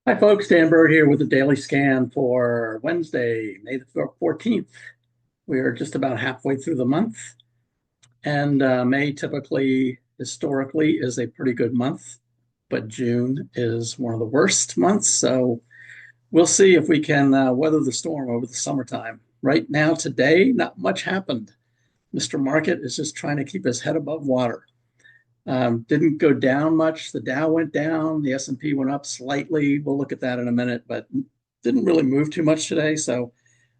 Hi, folks. Dan Bird here with the daily scan for Wednesday, May the 14th. We are just about halfway through the month, and May typically, historically, is a pretty good month, but June is one of the worst months. So we'll see if we can weather the storm over the summertime. Right now, today, not much happened. Mr. Market is just trying to keep his head above water. Didn't go down much. The Dow went down. The S&P went up slightly. We'll look at that in a minute, but didn't really move too much today. So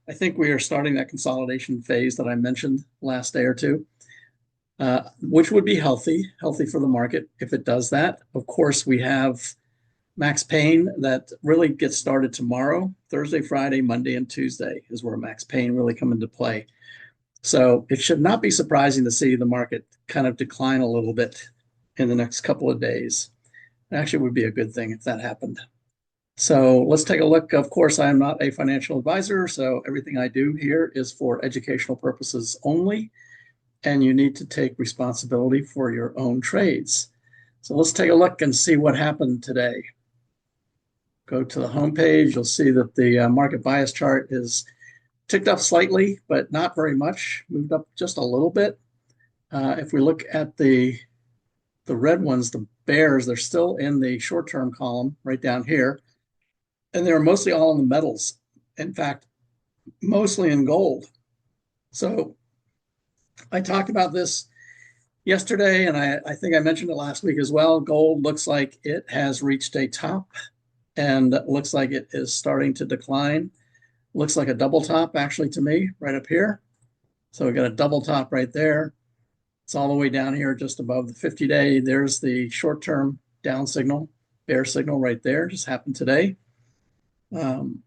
I think we are starting that consolidation phase that I mentioned last day or two, which would be healthy for the market if it does that. Of course, we have Max Pain that really gets started tomorrow. Thursday, Friday, Monday, and Tuesday is where Max Pain really come into play. So it should not be surprising to see the market kind of decline a little bit in the next couple of days. It actually would be a good thing if that happened. So let's take a look. Of course, I am not a financial advisor, so everything I do here is for educational purposes only, and you need to take responsibility for your own trades. So let's take a look and see what happened today. Go to the home page. You'll see that the market bias chart is ticked up slightly, but not very much. Moved up just a little bit. If we look at the red ones, the bears, they're still in the short-term column right down here. And they're mostly all in the metals. In fact, mostly in gold. So I talked about this yesterday, and I think I mentioned it last week as well. Gold looks like it has reached a top and looks like it is starting to decline. Looks like a double top actually to me right up here. So we got a double top right there. It's all the way down here just above the 50-day. There's the short-term down signal, bear signal right there, just happened today. And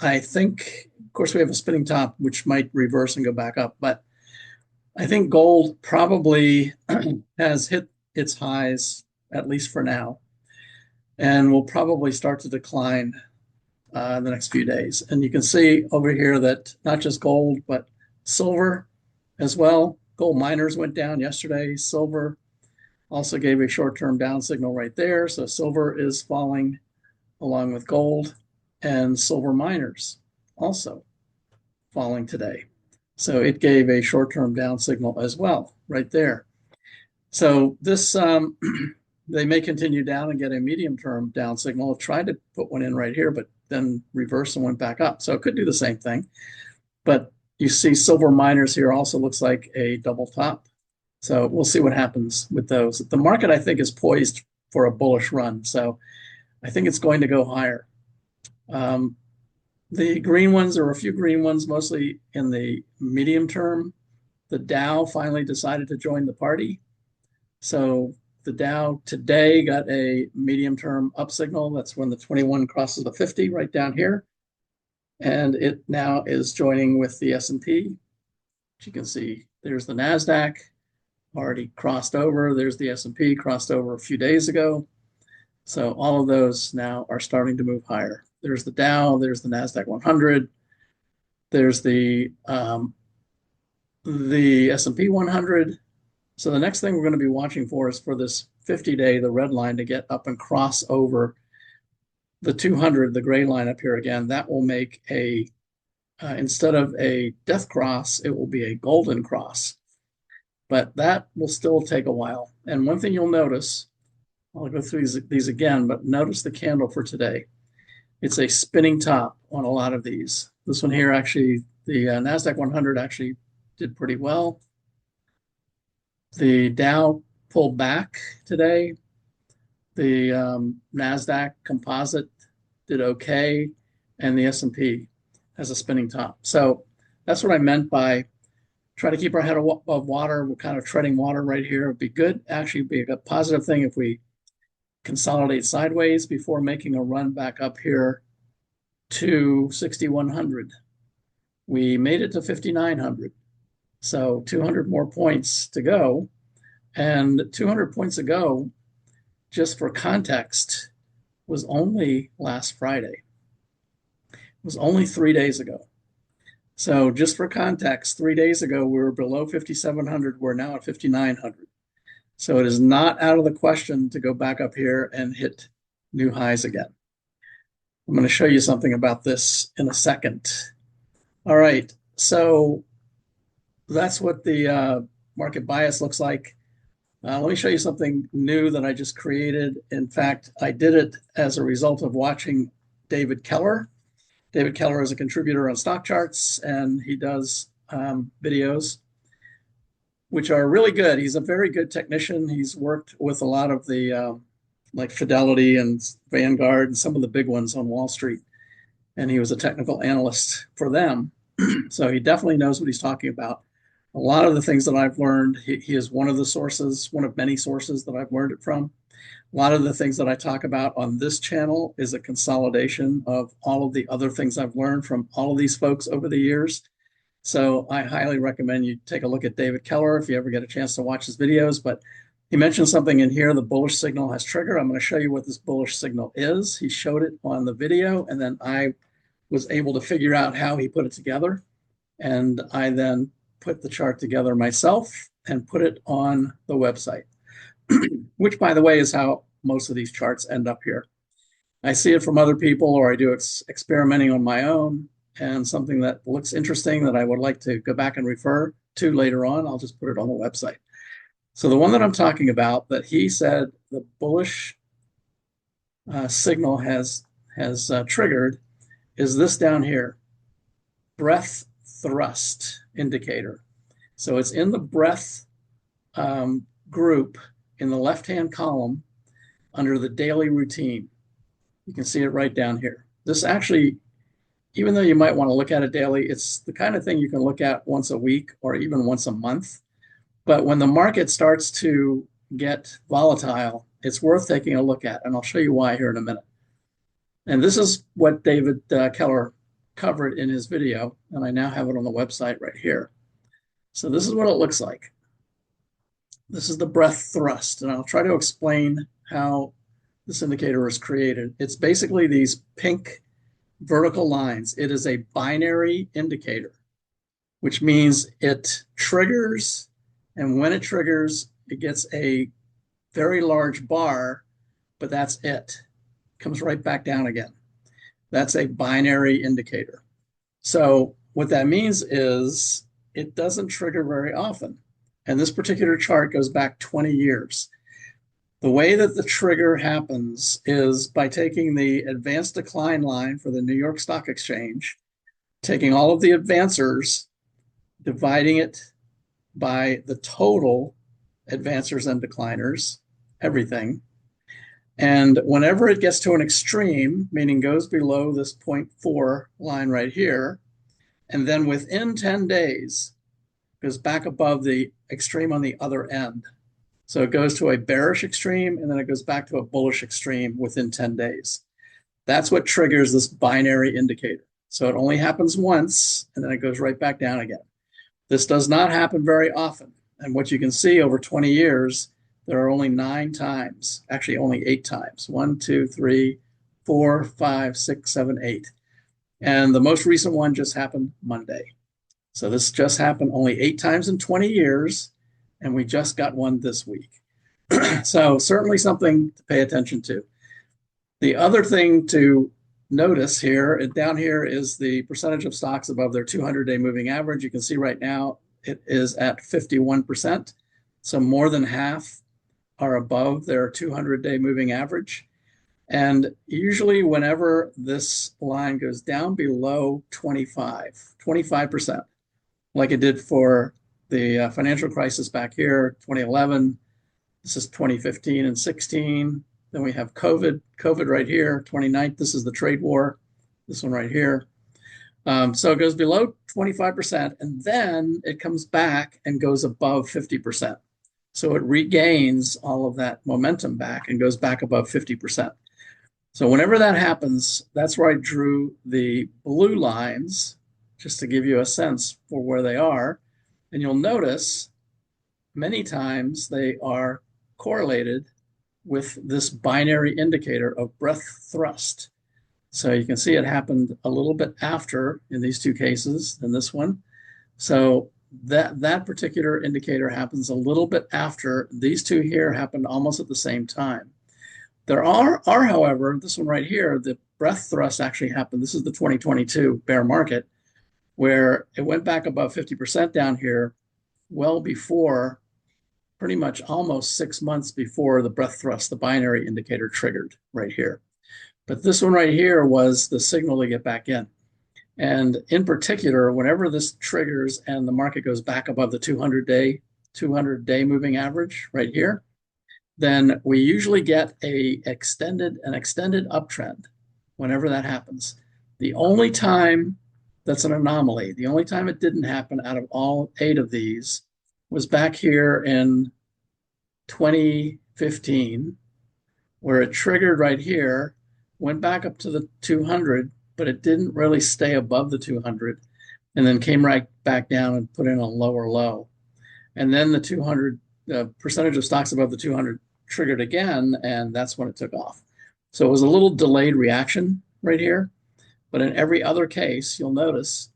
I think, of course, we have a spinning top, which might reverse and go back up. But I think gold probably has hit its highs, at least for now, and will probably start to decline in the next few days. And you can see over here that not just gold, but silver as well. Gold miners went down yesterday. Silver also gave a short-term down signal right there. So silver is falling along with gold, and silver miners also falling today. So it gave a short-term down signal as well right there. So this, they may continue down and get a medium-term down signal. I've tried to put one in right here, but then reversed and went back up. So it could do the same thing. But you see silver miners here also looks like a double top. So we'll see what happens with those. The market, I think, is poised for a bullish run. So I think it's going to go higher. The green ones, there were a few green ones, mostly in the medium term. The Dow finally decided to join the party. So the Dow today got a medium term up signal. That's when the 21 crosses the 50 right down here. And it now is joining with the S&P. As you can see, there's the NASDAQ already crossed over. There's the S&P crossed over a few days ago. So all of those now are starting to move higher. There's the Dow, there's the NASDAQ 100, there's the S&P 100. So the next thing we're going to be watching for is for this 50-day, the red line, to get up and cross over the 200, the gray line up here again. That will make a, instead of a death cross, it will be a golden cross. But that will still take a while. And one thing you'll notice, I'll go through these again, but notice the candle for today. It's a spinning top on a lot of these. This one here, actually, the NASDAQ 100 actually did pretty well. The Dow pulled back today. The NASDAQ composite did okay, and the S&P has a spinning top. So that's what I meant by try to keep our head above water. We're kind of treading water right here. It'd be good, actually be a positive thing if we consolidate sideways before making a run back up here to 6,100. We made it to 5,900. So 200 more points to go. And 200 points ago, just for context, was only last Friday. It was only 3 days ago. So just for context, 3 days ago, we were below 5,700. We're now at 5,900. So it is not out of the question to go back up here and hit new highs again. I'm going to show you something about this in a second. All right, so that's what the market bias looks like. Let me show you something new that I just created. In fact, I did it as a result of watching David Keller. David Keller is a contributor on stock charts, and he does videos which are really good. He's a very good technician. He's worked with a lot of the like Fidelity and Vanguard and some of the big ones on Wall Street. And he was a technical analyst for them. So he definitely knows what he's talking about. A lot of the things that I've learned, he is one of the sources, one of many sources that I've learned it from. A lot of the things that I talk about on this channel is a consolidation of all of the other things I've learned from all of these folks over the years. So I highly recommend you take a look at David Keller if you ever get a chance to watch his videos. But he mentioned something in here, the bullish signal has triggered. I'm going to show you what this bullish signal is. He showed it on the video, and then I was able to figure out how he put it together. And I then put the chart together myself and put it on the website, which, by the way, is how most of these charts end up here. I see it from other people, or I do experimenting on my own, and something that looks interesting that I would like to go back and refer to later on, I'll just put it on the website. So the one that I'm talking about that he said the bullish signal has triggered is this down here, breadth thrust indicator. So it's in the breadth group in the left-hand column under the daily routine. You can see it right down here. This actually, even though you might want to look at it daily, it's the kind of thing you can look at once a week or even once a month. But when the market starts to get volatile, it's worth taking a look at. And I'll show you why here in a minute. And this is what David Keller covered in his video. And I now have it on the website right here. So this is what it looks like. This is the breadth thrust. And I'll try to explain how this indicator is created. It's basically these pink vertical lines. It is a binary indicator, which means it triggers, and when it triggers, it gets a very large bar, but that's it. Comes right back down again. That's a binary indicator. So what that means is it doesn't trigger very often. And this particular chart goes back 20 years. The way that the trigger happens is by taking the advanced decline line for the New York Stock Exchange, taking all of the advancers, dividing it by the total advancers and decliners, everything. And whenever it gets to an extreme, meaning goes below this 0.4 line right here, and then within 10 days, goes back above the extreme on the other end. So it goes to a bearish extreme, and then it goes back to a bullish extreme within 10 days. That's what triggers this binary indicator. So it only happens once, and then it goes right back down again. This does not happen very often. And what you can see over 20 years, there are only 9 times, actually only 8 times. 1, 2, 3, 4, 5, 6, 7, 8. And the most recent one just happened Monday. So this just happened only 8 times in 20 years, and we just got one this week. So certainly something to pay attention to. The other thing to notice here, down here is the percentage of stocks above their 200-day moving average. You can see right now it is at 51%. So more than half are above their 200-day moving average. And usually whenever this line goes down below 25%, like it did for the financial crisis back here, 2011, this is 2015 and 16. Then we have COVID right here, 29th. This is the trade war, this one right here. So it goes below 25%, and then it comes back and goes above 50%. So it regains all of that momentum back and goes back above 50%. So whenever that happens, that's where I drew the blue lines, just to give you a sense for where they are. And you'll notice many times they are correlated with this binary indicator of breadth thrust. So you can see it happened a little bit after in these two cases than this one. So that particular indicator happens a little bit after. These two here happened almost at the same time. There are, however, this one right here, the breadth thrust actually happened. This is the 2022 bear market, where it went back above 50% down here well before, pretty much almost 6 months before the breadth thrust, the binary indicator triggered right here. But this one right here was the signal to get back in. And in particular, whenever this triggers and the market goes back above the 200-day moving average right here, then we usually get an extended uptrend whenever that happens. The only time that's an anomaly, the only time it didn't happen out of all 8 of these was back here in 2015, where it triggered right here, went back up to the 200, but it didn't really stay above the 200, and then came right back down and put in a lower low. And then the 200, percentage of stocks above the 200 triggered again, and that's when it took off. So it was a little delayed reaction right here. But in every other case, you'll notice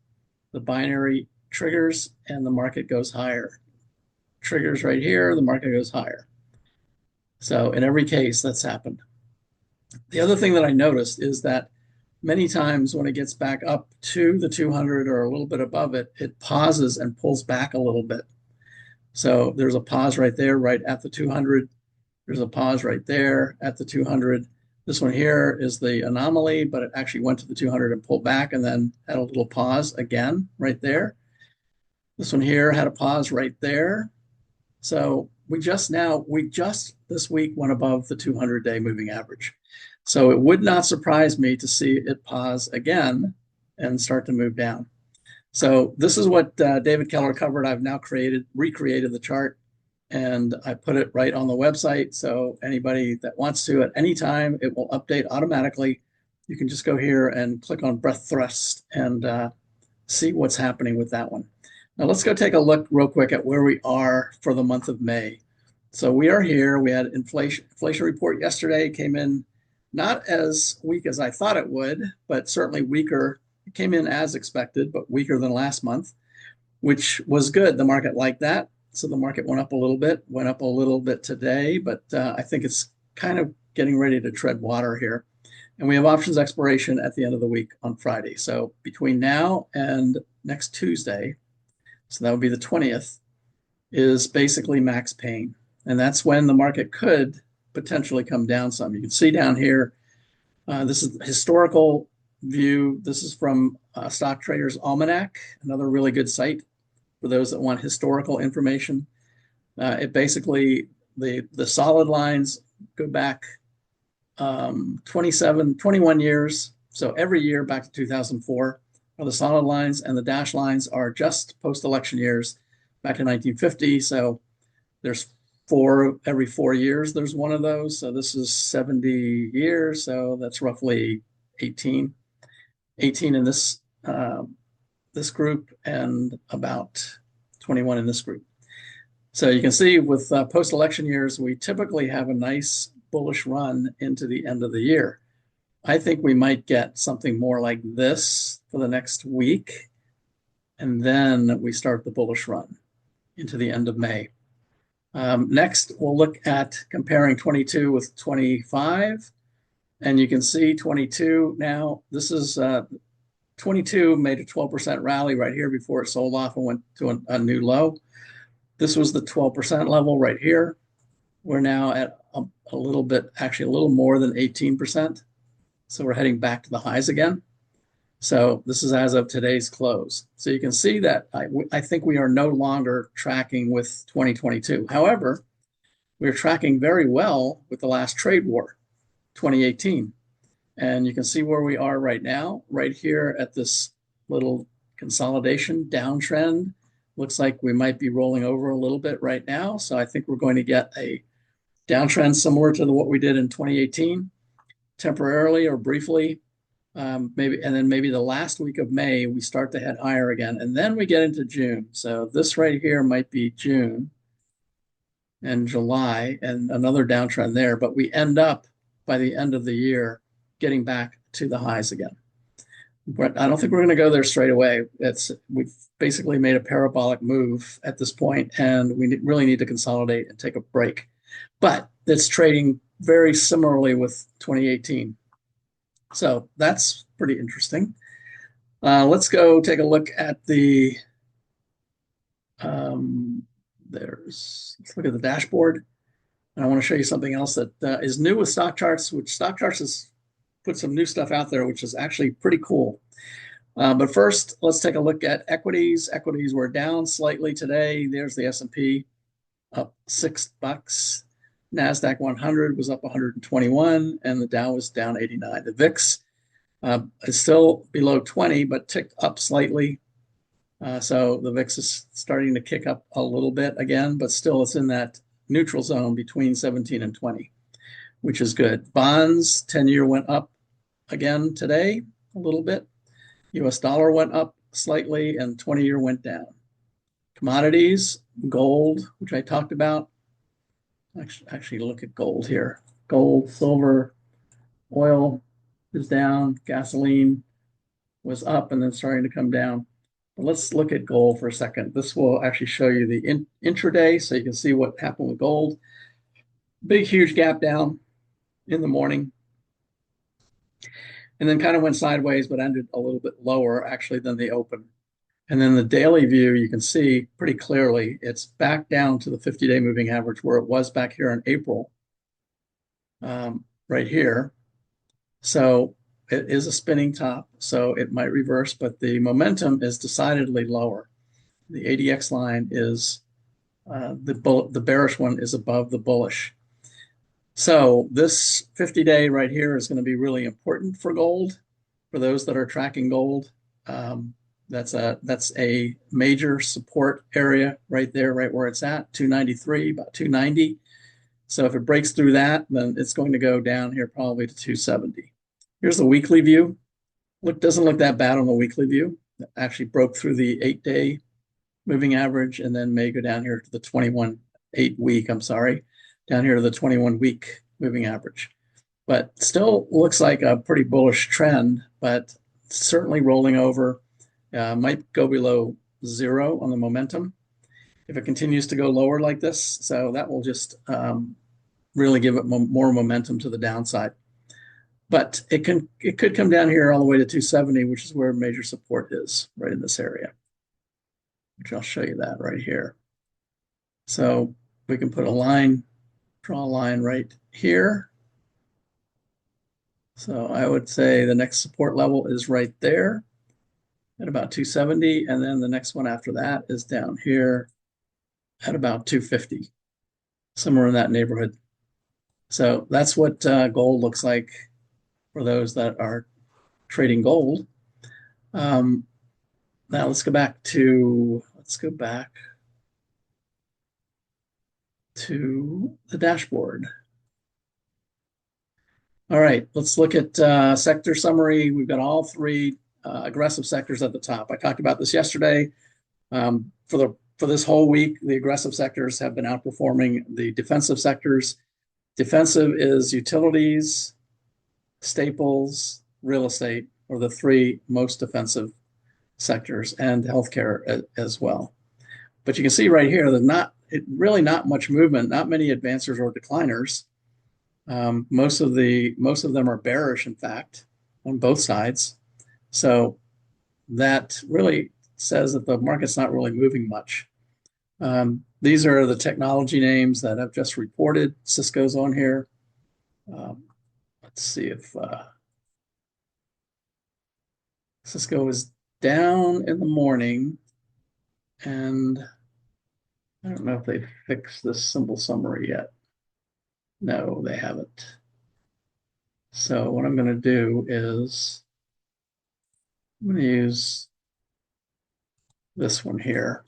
the binary triggers and the market goes higher. Triggers right here, the market goes higher. So in every case, that's happened. The other thing that I noticed is that many times when it gets back up to the 200 or a little bit above it, it pauses and pulls back a little bit. So there's a pause right there, right at the 200. There's a pause right there at the 200. This one here is the anomaly, but it actually went to the 200 and pulled back and then had a little pause again right there. This one here had a pause right there. So we just this week went above the 200-day moving average. So it would not surprise me to see it pause again and start to move down. So this is what David Keller covered. I've now recreated the chart, and I put it right on the website. So anybody that wants to at any time, it will update automatically. You can just go here and click on breadth thrust and see what's happening with that one. Now let's go take a look real quick at where we are for the month of May. So we are here. We had inflation report yesterday. It came in not as weak as I thought it would, but certainly weaker. It came in as expected, but weaker than last month, which was good. The market liked that. So the market went up a little bit today, but I think it's kind of getting ready to tread water here. And we have options expiration at the end of the week on Friday. So between now and next Tuesday, so that would be the 20th, is basically max pain. And that's when the market could potentially come down some. You can see down here, this is the historical view. This is from Stock Traders Almanac, another really good site for those that want historical information. It basically, the solid lines go back 21 years. So every year back to 2004 are the solid lines, and the dashed lines are just post-election years back to 1950. So there's every 4 years, there's one of those. So this is 70 years. So that's roughly 18 in this group and about 21 in this group. So you can see with post-election years, we typically have a nice bullish run into the end of the year. I think we might get something more like this for the next week, and then we start the bullish run into the end of May. Next, we'll look at comparing 22 with 25, and you can see 22 now. This is 22 made a 12% rally right here before it sold off and went to a new low. This was the 12% level right here. We're now at a little bit, actually a little more than 18%. So we're heading back to the highs again. So this is as of today's close. So you can see that I think we are no longer tracking with 2022. However, we're tracking very well with the last trade war, 2018. And you can see where we are right now, right here at this little consolidation downtrend. Looks like we might be rolling over a little bit right now. So I think we're going to get a downtrend similar to what we did in 2018, temporarily or briefly. Maybe the last week of May, we start to head higher again, and then we get into June. So this right here might be June and July and another downtrend there, but we end up by the end of the year getting back to the highs again. But I don't think we're going to go there straight away. We've basically made a parabolic move at this point, and we really need to consolidate and take a break. but it's trading very similarly with 2018. So that's pretty interesting. Let's go take a look at the, let's look at the dashboard. And I want to show you something else that is new with stock charts, which stock charts has put some new stuff out there, which is actually pretty cool. But first, let's take a look at equities. Equities were down slightly today. There's the S&P up $6. NASDAQ 100 was up 121, and the Dow was down 89. The VIX is still below 20, but ticked up slightly. So the VIX is starting to kick up a little bit again, but still it's in that neutral zone between 17 and 20, which is good. Bonds, 10-year went up again today a little bit. US dollar went up slightly, and 20-year went down. Commodities, gold, which I talked about. Actually look at gold here. Gold, silver, oil is down. Gasoline was up and then starting to come down. But let's look at gold for a second. This will actually show you the intraday, so you can see what happened with gold. Big, huge gap down in the morning. And then kind of went sideways, but ended a little bit lower actually than the open. And then the daily view, you can see pretty clearly it's back down to the 50-day moving average where it was back here in April, right here. So it is a spinning top, so it might reverse, but the momentum is decidedly lower. The ADX line is, the bearish one is above the bullish. So this 50-day right here is going to be really important for gold, for those that are tracking gold. That's a major support area right there, right where it's at, 293, about 290. So if it breaks through that, then it's going to go down here probably to 270. Here's the weekly view. Doesn't look that bad on the weekly view. It actually broke through the 8-day moving average and then may go down here to the 8-week, down here to the 21-week moving average. But still looks like a pretty bullish trend, but certainly rolling over. Might go below 0 on the momentum if it continues to go lower like this. So that will just really give it more momentum to the downside. But it could come down here all the way to 270, which is where major support is, right in this area, which I'll show you that right here. So we can put a line, draw a line right here. So I would say the next support level is right there at about 270, and then the next one after that is down here at about 250, somewhere in that neighborhood. So that's what gold looks like for those that are trading gold. Now let's go back to the dashboard. All right, let's look at sector summary. We've got all three aggressive sectors at the top. I talked about this yesterday. For this whole week, the aggressive sectors have been outperforming the defensive sectors. Defensive is utilities, staples, real estate, or the three most defensive sectors, and healthcare as well. But you can see right here that really not much movement, not many advancers or decliners. Most of them are bearish, in fact, on both sides. So that really says that the market's not really moving much. These are the technology names that I've just reported. Cisco's on here. Let's see if Cisco is down in the morning, and I don't know if they fixed this symbol summary yet. No, they haven't. So what I'm going to do is I'm going to use this one here.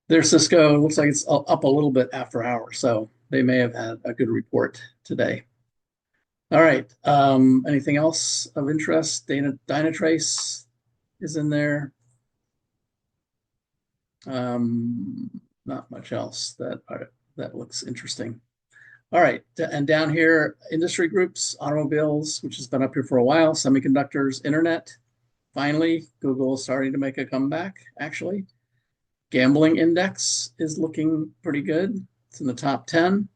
There's Cisco. It looks like it's up a little bit after hours, so they may have had a good report today. All right. Anything else of interest? Dynatrace is in there. Not much else that looks interesting. All right, and down here, industry groups, automobiles, which has been up here for a while, semiconductors, internet. Finally, Google is starting to make a comeback, actually. Gambling index is looking pretty good. It's in the top 10.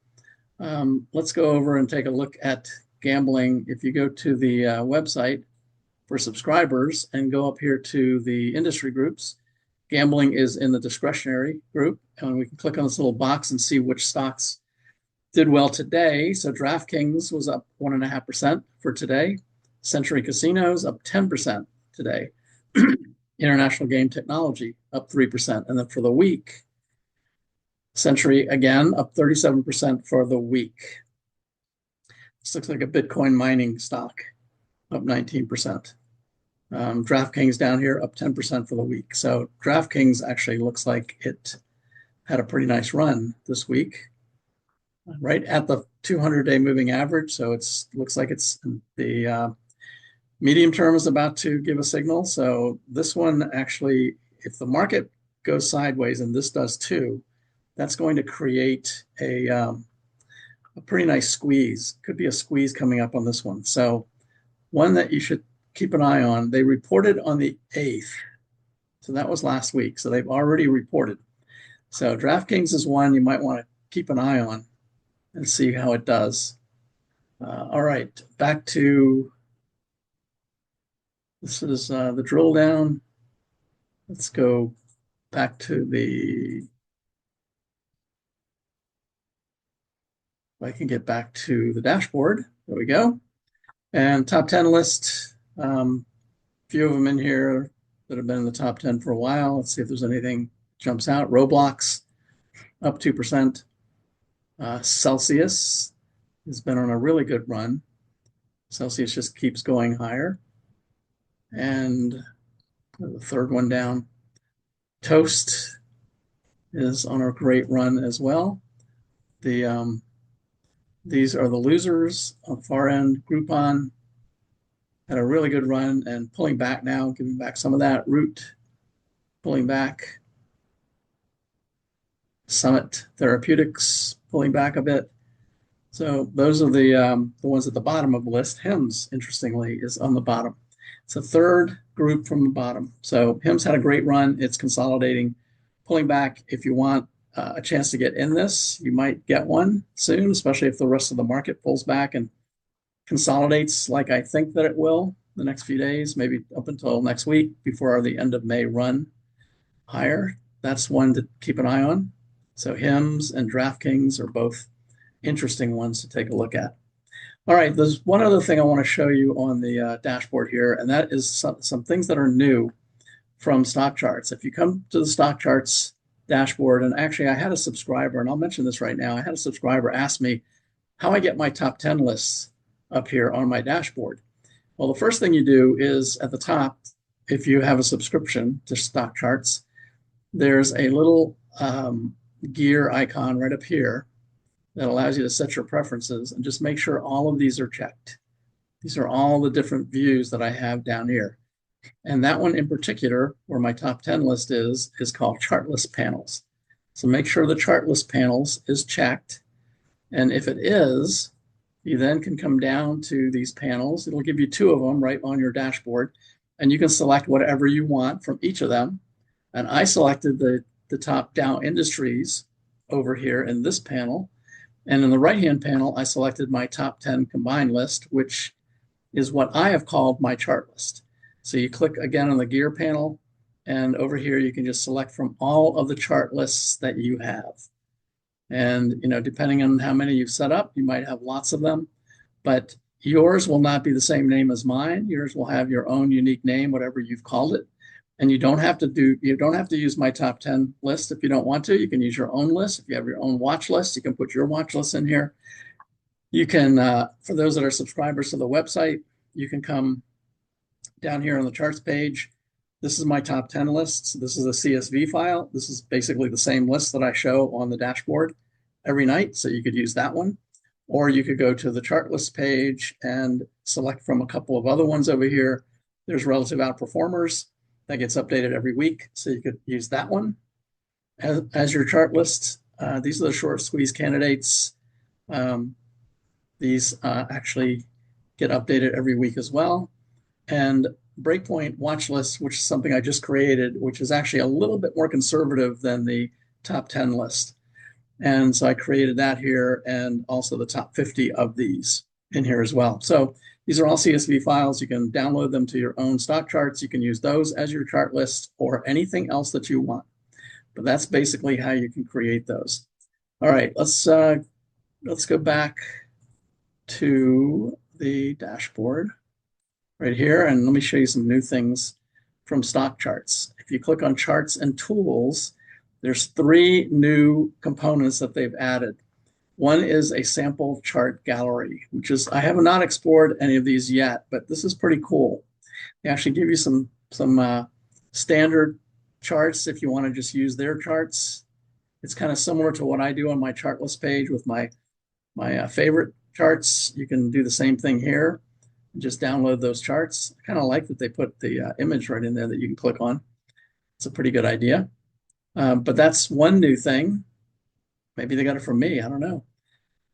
Let's go over and take a look at gambling. If you go to the website for subscribers and go up here to the industry groups, gambling is in the discretionary group, and we can click on this little box and see which stocks did well today. So DraftKings was up 1.5% for today. Century Casinos up 10% today. International Game Technology up 3%. And then for the week, Century again up 37% for the week. This looks like a Bitcoin mining stock up 19%. DraftKings down here up 10% for the week. So DraftKings actually looks like it had a pretty nice run this week, right at the 200-day moving average. So it looks like it's the medium term is about to give a signal. So this one actually, if the market goes sideways, and this does too, that's going to create a pretty nice squeeze. Could be a squeeze coming up on this one. So one that you should keep an eye on. They reported on the 8th. So that was last week. So they've already reported. So DraftKings is one you might want to keep an eye on and see how it does. All right, back to, this is the drill down. Let's go back to the, if I can get back to the dashboard. There we go. And top 10 list, few of them in here that have been in the top 10 for a while. Let's see if there's anything jumps out. Roblox up 2%. Celsius has been on a really good run. Celsius just keeps going higher. And the third one down, Toast is on a great run as well. These are the losers on far end. Groupon had a really good run and pulling back now, giving back some of that. Root pulling back. Summit Therapeutics pulling back a bit. So those are the ones at the bottom of the list. HIMS, interestingly, is on the bottom. It's a third group from the bottom. So HIMS had a great run. It's consolidating, pulling back. If you want a chance to get in this, you might get one soon, especially if the rest of the market pulls back and consolidates like I think that it will the next few days, maybe up until next week before the end of May run higher. That's one to keep an eye on. So HIMS and DraftKings are both interesting ones to take a look at. All right, there's one other thing I want to show you on the dashboard here, and that is some things that are new from stock charts. If you come to the stock charts dashboard, and actually I had a subscriber, and I'll mention this right now, I had a subscriber ask me how I get my top 10 lists up here on my dashboard. Well, the first thing you do is at the top, if you have a subscription to stock charts, there's a little gear icon right up here that allows you to set your preferences and just make sure all of these are checked. These are all the different views that I have down here. And that one in particular, where my top 10 list is called chart list panels. So make sure the chart list panels is checked. And if it is, you then can come down to these panels. It'll give you two of them right on your dashboard. And you can select whatever you want from each of them. And I selected the top Dow Industries over here in this panel. And in the right-hand panel, I selected my top 10 combined list, which is what I have called my chart list. So you click again on the gear panel, and over here you can just select from all of the chart lists that you have. And depending on how many you've set up, you might have lots of them, but yours will not be the same name as mine. Yours will have your own unique name, whatever you've called it. And you don't have to use my top 10 list if you don't want to. You can use your own list. If you have your own watch list, you can put your watch list in here. You can, for those that are subscribers to the website, you can come down here on the charts page. This is my top 10 lists. This is a CSV file. This is basically the same list that I show on the dashboard every night. So you could use that one, or you could go to the chart list page and select from a couple of other ones over here. There's relative outperformers. That gets updated every week, so you could use that one as your chart list. These are the short squeeze candidates. These actually get updated every week as well. And Breakpoint Watchlist, which is something I just created, which is actually a little bit more conservative than the top 10 list. And so I created that here, and also the top 50 of these in here as well. So these are all CSV files. You can download them to your own stock charts. You can use those as your chart list or anything else that you want. But that's basically how you can create those. All right, let's go back to the dashboard right here, and let me show you some new things from stock charts. If you click on charts and tools, there's 3 new components that they've added. One is a sample chart gallery, which is, I have not explored any of these yet, but this is pretty cool. They actually give you some standard charts if you want to just use their charts. It's kind of similar to what I do on my chart list page with my favorite charts. You can do the same thing here. Just download those charts. I kind of like that they put the image right in there that you can click on. It's a pretty good idea. But that's one new thing. Maybe they got it from me. I don't know.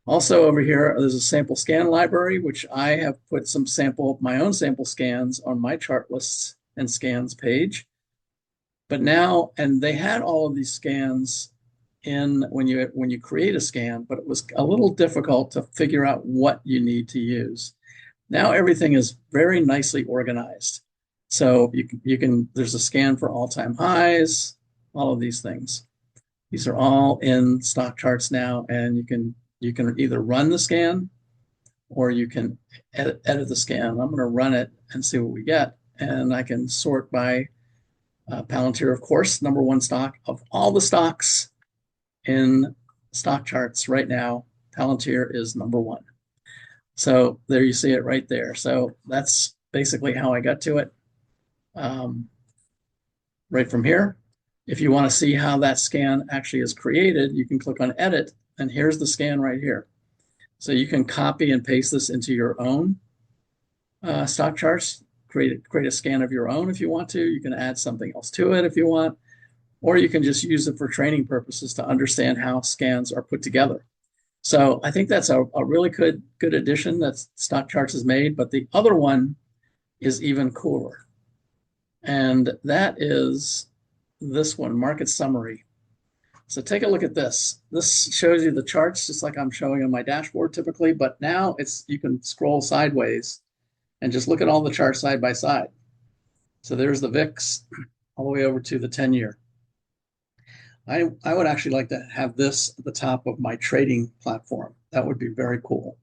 Also over here, there's a sample scan library, which I have put my own sample scans on my chart lists and scans page. But now, and they had all of these scans in when you create a scan, but it was a little difficult to figure out what you need to use. Now everything is very nicely organized. So there's a scan for all-time highs, all of these things. These are all in stock charts now, and you can either run the scan or you can edit the scan. I'm going to run it and see what we get. And I can sort by Palantir, of course, #1 stock of all the stocks in stock charts right now. Palantir is #1. So there you see it right there. So that's basically how I got to it right from here. If you want to see how that scan actually is created, you can click on edit, and here's the scan right here. So you can copy and paste this into your own stock charts, create a scan of your own if you want to. You can add something else to it if you want, or you can just use it for training purposes to understand how scans are put together. So I think that's a really good addition that Stock Charts has made, but the other one is even cooler. And that is this one, Market Summary. So take a look at this. This shows you the charts just like I'm showing on my dashboard typically, but now you can scroll sideways and just look at all the charts side by side. So there's the VIX all the way over to the 10-year. I would actually like to have this at the top of my trading platform. That would be very cool.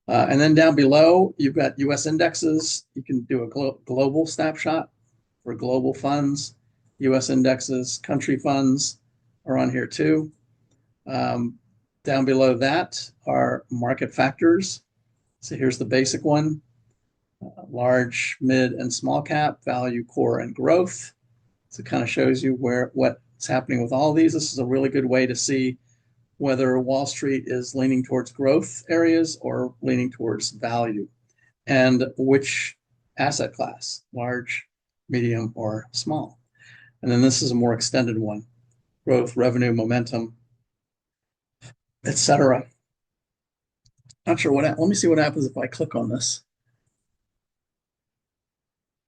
And then down below, you've got US indexes. You can do a global snapshot for global funds. US indexes, country funds are on here too. Down below that are market factors. So here's the basic one. Large, mid, and small cap, value, core, and growth. So it kind of shows you what's happening with all of these. This is a really good way to see whether Wall Street is leaning towards growth areas or leaning towards value, and which asset class, large, medium, or small. And then this is a more extended one, growth, revenue, momentum, etc. Not sure let me see what happens if I click on this.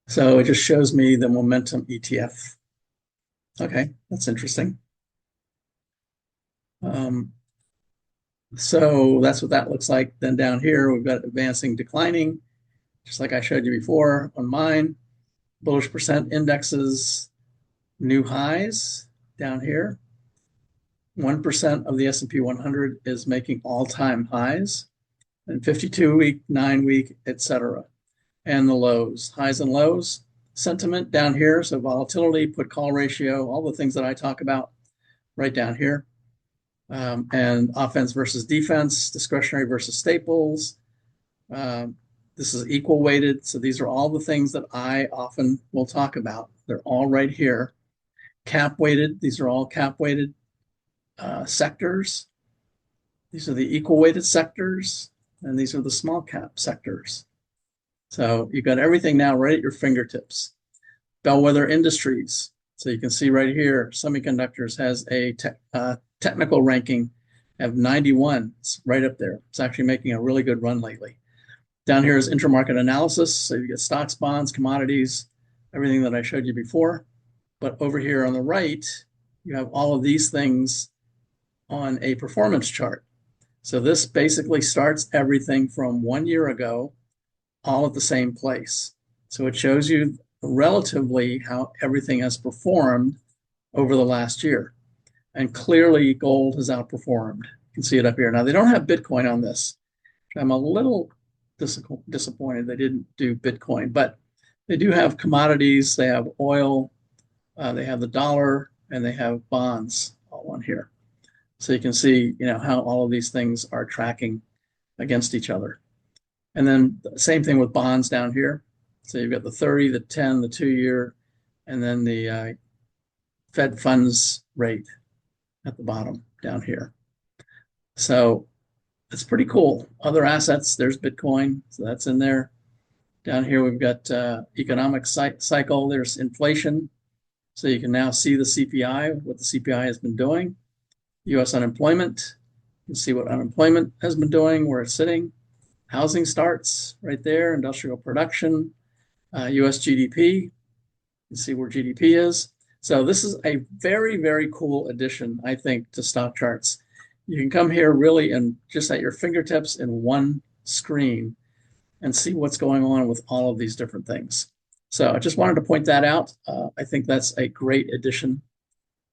So it just shows me the momentum ETF. Okay, that's interesting. So that's what that looks like. Then down here, we've got advancing, declining, just like I showed you before on mine. Bullish percent indexes, new highs down here. 1% of the S&P 100 is making all-time highs, and 52-week, 9-week, etc. And the lows, highs and lows. Sentiment down here, so volatility, put-call ratio, all the things that I talk about right down here. And offense versus defense, discretionary versus staples. This is equal weighted. So these are all the things that I often will talk about. They're all right here. Cap weighted, these are all cap weighted sectors. These are the equal weighted sectors, and these are the small cap sectors. So you've got everything now right at your fingertips. Bellwether Industries. So you can see right here, semiconductors has a technical ranking of 91. It's right up there. It's actually making a really good run lately. Down here is intramarket analysis. So you get stocks, bonds, commodities, everything that I showed you before. But over here on the right, you have all of these things on a performance chart. So this basically starts everything from 1 year ago, all at the same place. So it shows you relatively how everything has performed over the last year. And clearly gold has outperformed. You can see it up here. Now they don't have Bitcoin on this. I'm a little disappointed they didn't do Bitcoin, but they do have commodities. They have oil, they have the dollar, and they have bonds all on here. So you can see, how all of these things are tracking against each other. And then the same thing with bonds down here. So you've got the 30, the 10, the 2-year, and then the Fed funds rate at the bottom down here. So it's pretty cool. Other assets, there's Bitcoin, so that's in there. Down here we've got economic cycle, there's inflation. So you can now see the CPI, what the CPI has been doing. US unemployment, you can see what unemployment has been doing, where it's sitting. Housing starts right there, industrial production, US GDP, you can see where GDP is. So this is a very, very cool addition, I think, to stock charts. You can come here really and just at your fingertips in one screen and see what's going on with all of these different things. So I just wanted to point that out. I think that's a great addition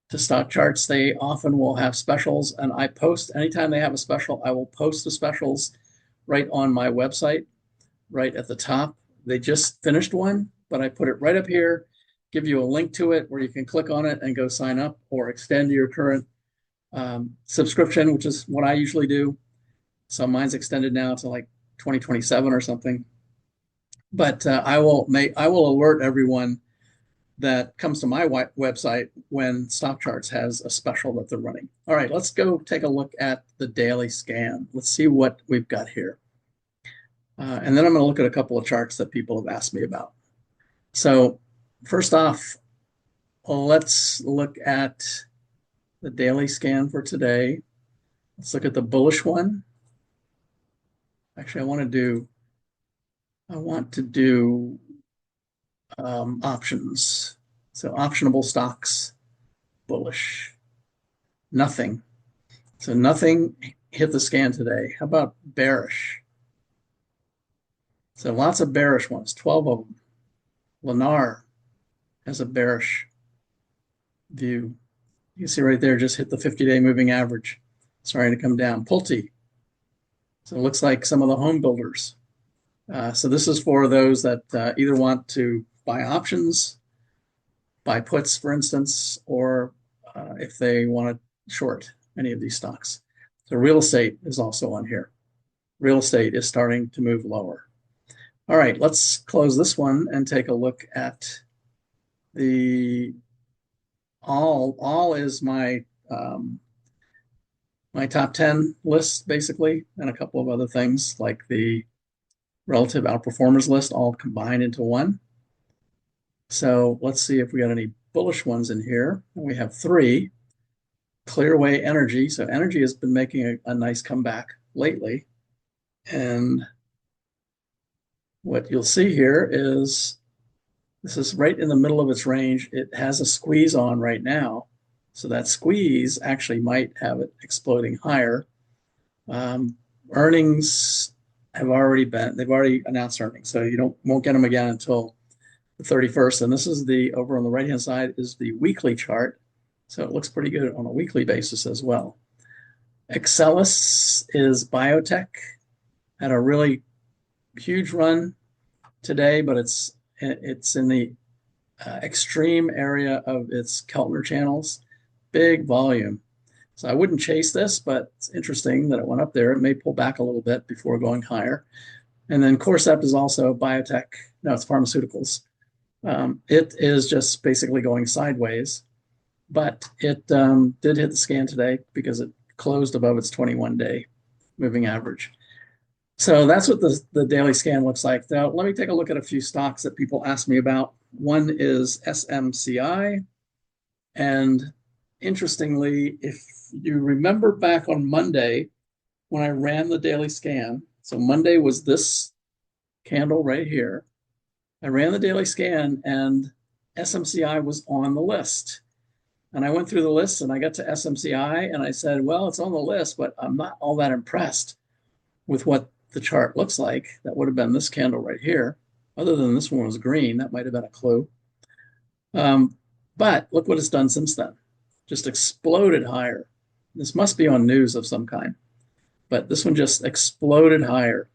to stock charts. They often will have specials, and I post anytime they have a special, I will post the specials right on my website, right at the top. They just finished one, but I put it right up here, give you a link to it where you can click on it and go sign up or extend your current subscription, which is what I usually do. So mine's extended now to like 2027 or something. But I will alert everyone that comes to my website when Stock Charts has a special that they're running. All right, let's go take a look at the daily scan. Let's see what we've got here. And then I'm going to look at a couple of charts that people have asked me about. So first off, let's look at the daily scan for today. Let's look at the bullish one. Actually, I want to do options. So optionable stocks, bullish. Nothing. So nothing hit the scan today. How about bearish? So lots of bearish ones, 12 of them. Lennar has a bearish view. You can see right there, just hit the 50-day moving average. Starting to come down. Pulte. So it looks like some of the home builders. So this is for those that either want to buy options, buy puts, for instance, or if they want to short any of these stocks. So real estate is also on here. Real estate is starting to move lower. All right, let's close this one and take a look at the all is my my top 10 list, basically, and a couple of other things like the relative outperformers list all combined into one. So let's see if we got any bullish ones in here. And we have 3. Clearway Energy. So energy has been making a nice comeback lately. And what you'll see here is this is right in the middle of its range. It has a squeeze on right now. So that squeeze actually might have it exploding higher. Earnings have already they've already announced earnings. So you won't get them again until the 31st. And this is over on the right-hand side is the weekly chart. So it looks pretty good on a weekly basis as well. Excelis is biotech. Had a really huge run today, but it's in the extreme area of its Keltner channels. Big volume. So I wouldn't chase this, but it's interesting that it went up there. It may pull back a little bit before going higher. And then Corep is also biotech. No, it's pharmaceuticals. It is just basically going sideways, but it did hit the scan today because it closed above its 21-day moving average. So that's what the daily scan looks like. Now, let me take a look at a few stocks that people ask me about. One is SMCI. And interestingly, if you remember back on Monday when I ran the daily scan, so Monday was this candle right here. I ran the daily scan and SMCI was on the list. And I went through the list and I got to SMCI and I said, well, it's on the list, but I'm not all that impressed with what the chart looks like. That would have been this candle right here. Other than this one was green, that might have been a clue. But look what it's done since then. Just exploded higher. This must be on news of some kind, but this one just exploded higher.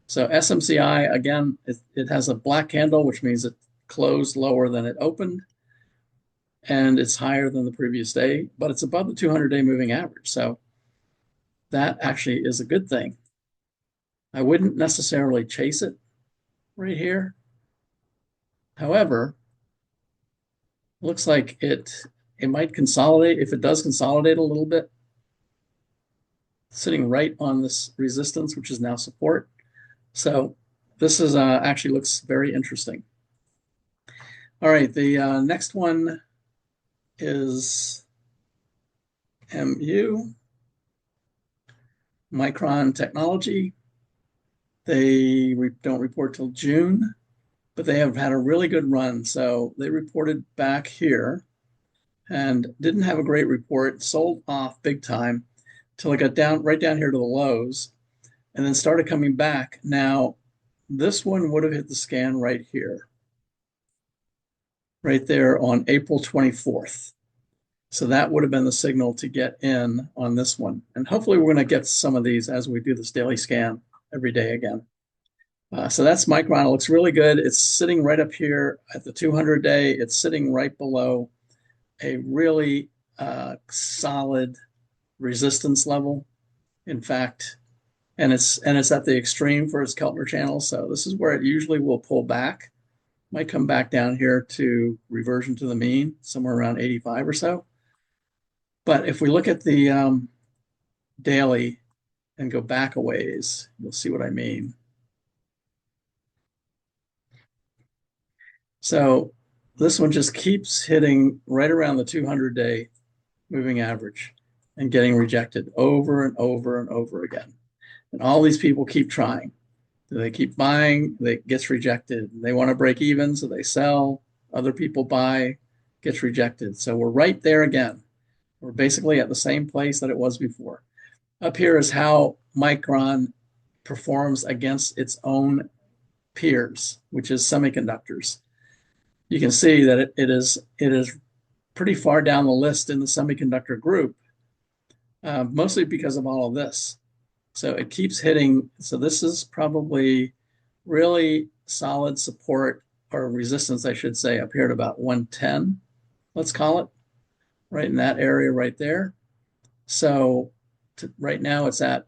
So SMCI, again, it has a black candle, which means it closed lower than it opened, and it's higher than the previous day, but it's above the 200-day moving average. So that actually is a good thing. I wouldn't necessarily chase it right here. However, looks like it might consolidate. If it does consolidate a little bit, sitting right on this resistance, which is now support. So this is actually looks very interesting. All right, the next one is MU, Micron Technology. They don't report till June, but they have had a really good run. So they reported back here and didn't have a great report, sold off big time till it got down right down here to the lows and then started coming back. Now, this one would have hit the scan right here, right there on April 24th. So that would have been the signal to get in on this one. And hopefully we're going to get some of these as we do this daily scan every day again. So that's Micron. It looks really good. It's sitting right up here at the 200-day. It's sitting right below a really solid resistance level. In fact, and it's at the extreme for its Keltner channel. So this is where it usually will pull back. Might come back down here to reversion to the mean, somewhere around 85 or so. But if we look at the daily and go back a ways, you'll see what I mean. So this one just keeps hitting right around the 200-day moving average and getting rejected over and over and over again. And all these people keep trying. They keep buying, it gets rejected. They want to break even, so they sell. Other people buy, gets rejected. So we're right there again. We're basically at the same place that it was before. Up here is how Micron performs against its own peers, which is semiconductors. You can see that it is pretty far down the list in the semiconductor group, mostly because of all of this. So it keeps hitting. So this is probably really solid support or resistance, I should say, up here at about 110, let's call it, right in that area right there. So right now it's at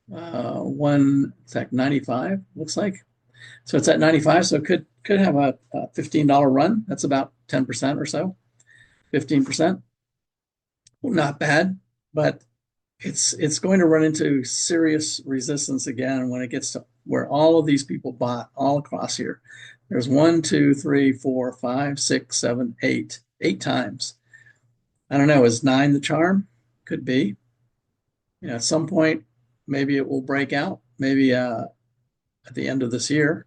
it's at 95, looks like. So it's at 95, so it could have a $15 run. That's about 10% or so, 15%. Well, not bad, but it's going to run into serious resistance again when it gets to where all of these people bought all across here. There's 1, 2, 3, 4, 5, 6, 7, 8 times. I don't know, is 9 the charm? Could be. You know, at some point, maybe it will break out. Maybe at the end of this year,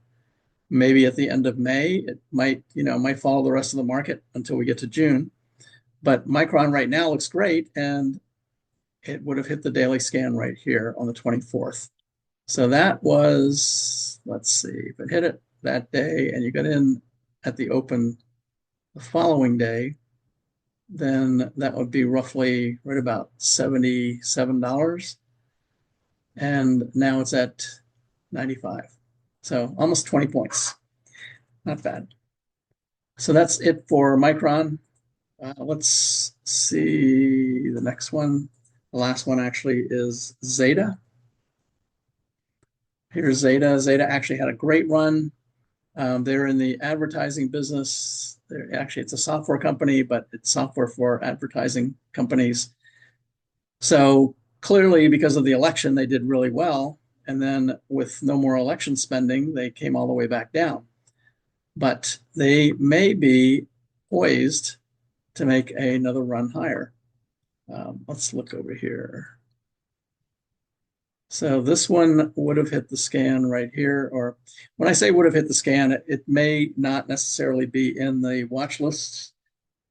maybe at the end of May, it might follow the rest of the market until we get to June. But Micron right now looks great, and it would have hit the daily scan right here on the 24th. So that was, let's see, if it hit it that day and you got in at the open the following day, then that would be roughly right about $77. And now it's at 95. So almost 20 points. Not bad. So that's it for Micron. Let's see the next one. The last one actually is Zeta. Here's Zeta. Zeta actually had a great run. They're in the advertising business. Actually, it's a software company, but it's software for advertising companies. So clearly, because of the election, they did really well. And then with no more election spending, they came all the way back down. But they may be poised to make another run higher. Let's look over here. So this one would have hit the scan right here, or when I say would have hit the scan, it may not necessarily be in the watch list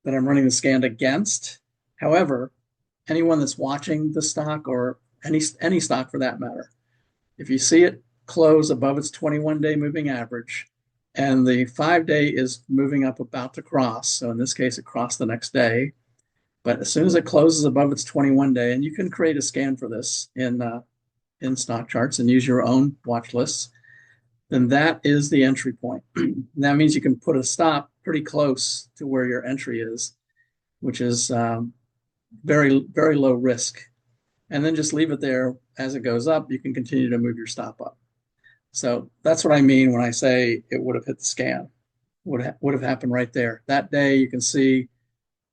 that I'm running the scan against. However, anyone that's watching the stock or any stock for that matter, if you see it close above its 21-day moving average and the 5-day is moving up about to cross, so in this case it crossed the next day, but as soon as it closes above its 21-day, and you can create a scan for this in stock charts and use your own watch lists, then that is the entry point. That means you can put a stop pretty close to where your entry is, which is very, very low risk. And then just leave it there. As it goes up, you can continue to move your stop up. So that's what I mean when I say it would have hit the scan. Would have happened right there. That day, you can see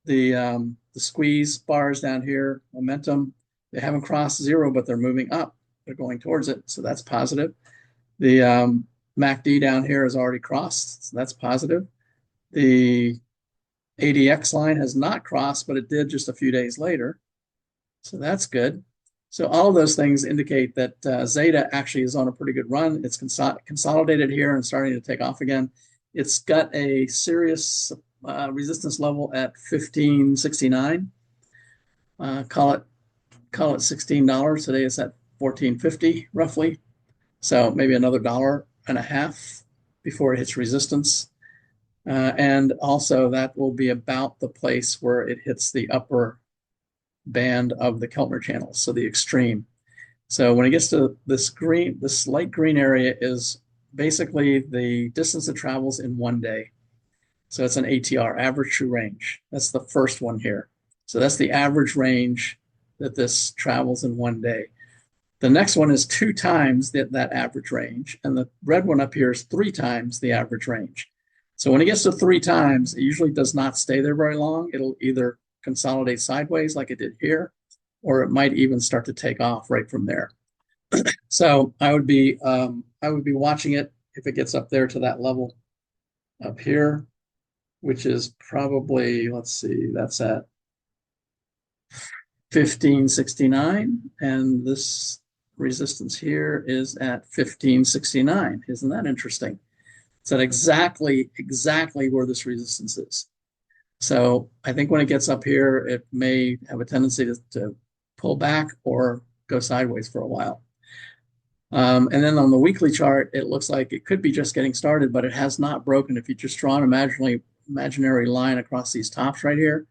the squeeze bars down here, momentum. They haven't crossed zero, but they're moving up. They're going towards it, so that's positive. The MACD down here has already crossed, so that's positive. The ADX line has not crossed, but it did just a few days later, so that's good. So all of those things indicate that Zeta actually is on a pretty good run. It's consolidated here and starting to take off again. It's got a serious resistance level at 1569. Call it $16. Today it's at 1450 roughly. So maybe another $1.50 before it hits resistance. And also that will be about the place where it hits the upper band of the Keltner channel, so the extreme. So when it gets to this green, this light green area is basically the distance it travels in one day. So it's an ATR, average true range. That's the first one here. So that's the average range that this travels in one day. The next one is 2 times that average range, and the red one up here is 3 times the average range. So when it gets to 3 times, it usually does not stay there very long. It'll either consolidate sideways like it did here, or it might even start to take off right from there. So I would be watching it if it gets up there to that level up here, which is probably, let's see, that's at 1569, and this resistance here is at 1569. Isn't that interesting? It's at exactly where this resistance is. So I think when it gets up here, it may have a tendency to pull back or go sideways for a while. And then on the weekly chart, it looks like it could be just getting started, but it has not broken. If you just draw an imaginary line across these tops right here,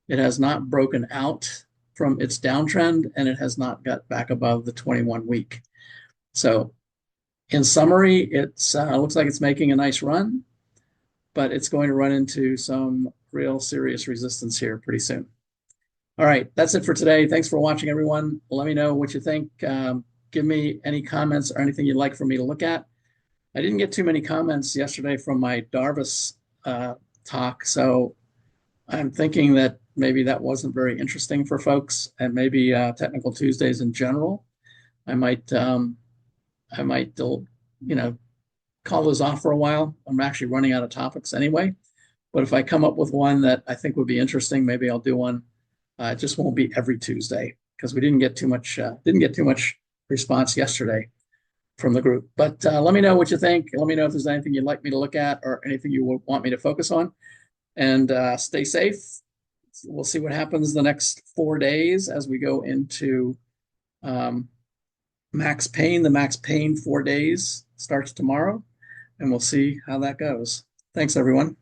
it has not broken out from its downtrend, and it has not got back above the 21-week. So in summary, it looks like it's making a nice run, but it's going to run into some real serious resistance here pretty soon. All right, that's it for today. Thanks for watching, everyone. Let me know what you think. Give me any comments or anything you'd like for me to look at. I didn't get too many comments yesterday from my Darvis talk, so I'm thinking that maybe that wasn't very interesting for folks, and maybe Technical Tuesdays in general. I might call those off for a while. I'm actually running out of topics anyway. But if I come up with one that I think would be interesting, maybe I'll do one. It just won't be every Tuesday because we didn't get too much response yesterday from the group. But let me know what you think. Let me know if there's anything you'd like me to look at or anything you want me to focus on. And stay safe. We'll see what happens the next 4 days as we go into max pain. The max pain 4 days starts tomorrow, and we'll see how that goes. Thanks, everyone.